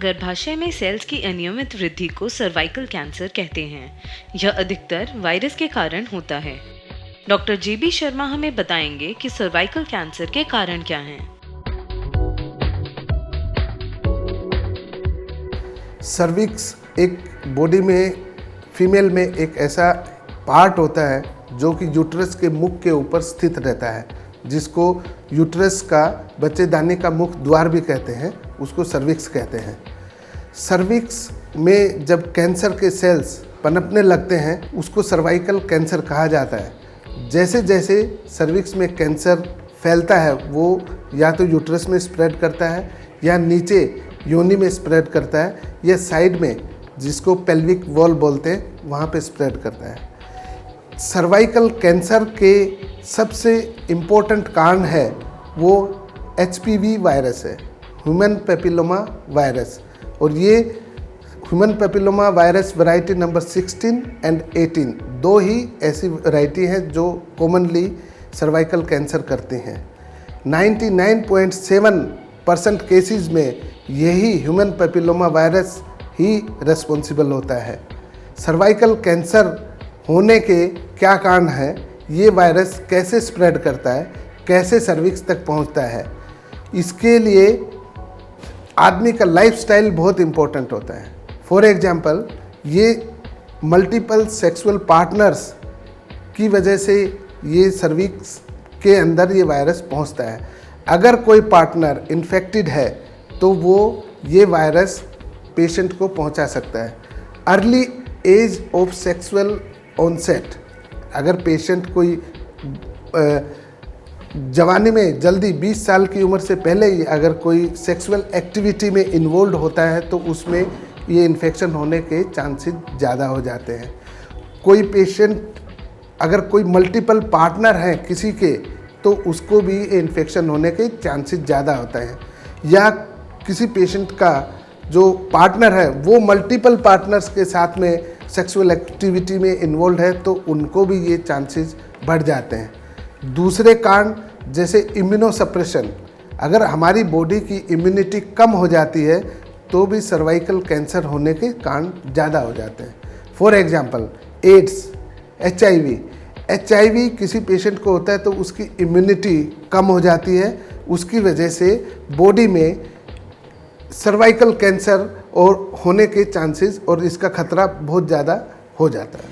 गर्भाशय में सेल्स की अनियमित वृद्धि को सर्वाइकल कैंसर कहते हैं। यह अधिकतर वायरस के कारण होता है। डॉक्टर JB शर्मा हमें बताएंगे कि सर्वाइकल कैंसर के कारण क्या हैं। सर्विक्स एक बॉडी में फीमेल में एक ऐसा पार्ट होता है जो कि यूट्रस के मुख के ऊपर स्थित रहता है, जिसको यूट्रस का बच्चेदानी का मुख द्वार भी कहते हैं, उसको सर्विक्स कहते हैं। सर्विक्स में जब कैंसर के सेल्स पनपने लगते हैं उसको सर्वाइकल कैंसर कहा जाता है। जैसे जैसे सर्विक्स में कैंसर फैलता है वो या तो यूट्रस में स्प्रेड करता है या नीचे योनि में स्प्रेड करता है या साइड में, जिसको पेल्विक वॉल बोलते हैं, वहाँ पे स्प्रेड करता है। सर्वाइकल कैंसर के सबसे इम्पोर्टेंट कारण है वो HPV वायरस है, ह्यूमन पेपिलोमा वायरस। और ये human papilloma virus variety number 16 and 18 दो ही ऐसी वैरायटी हैं जो कॉमनली सर्वाइकल कैंसर करती हैं। 99.7% केसेस में यही ह्यूमन पेपिलोमा वायरस ही रिस्पॉन्सिबल होता है। सर्वाइकल कैंसर होने के क्या कारण है, ये वायरस कैसे स्प्रेड करता है, कैसे सर्विक्स तक पहुंचता है, इसके लिए आदमी का लाइफस्टाइल बहुत इम्पोर्टेंट होता है। फॉर एग्जांपल, ये मल्टीपल सेक्सुअल पार्टनर्स की वजह से ये सर्विक्स के अंदर ये वायरस पहुंचता है। अगर कोई पार्टनर इन्फेक्टेड है तो वो ये वायरस पेशेंट को पहुंचा सकता है। Early age of sexual onset, अगर पेशेंट कोई जवानी में जल्दी 20 साल की उम्र से पहले ही अगर कोई सेक्सुअल एक्टिविटी में इन्वॉल्व होता है तो उसमें ये इन्फेक्शन होने के चांसेस ज़्यादा हो जाते हैं। कोई पेशेंट अगर कोई मल्टीपल पार्टनर हैं किसी के तो उसको भी इन्फेक्शन होने के चांसेस ज़्यादा होता है। या किसी पेशेंट का जो पार्टनर है वो मल्टीपल पार्टनर्स के साथ में सेक्सुअल एक्टिविटी में इन्वॉल्व है तो उनको भी ये चांसेस बढ़ जाते हैं। दूसरे कारण जैसे इम्यूनोसप्रेशन, अगर हमारी बॉडी की इम्यूनिटी कम हो जाती है तो भी सर्वाइकल कैंसर होने के कारण ज़्यादा हो जाते हैं। फॉर एग्जांपल, एड्स, HIV किसी पेशेंट को होता है तो उसकी इम्यूनिटी कम हो जाती है, उसकी वजह से बॉडी में सर्वाइकल कैंसर और होने के चांसेस और इसका खतरा बहुत ज़्यादा हो जाता है।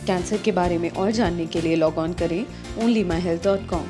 कैंसर के बारे में और जानने के लिए लॉग ऑन करें onlymyhealth.com।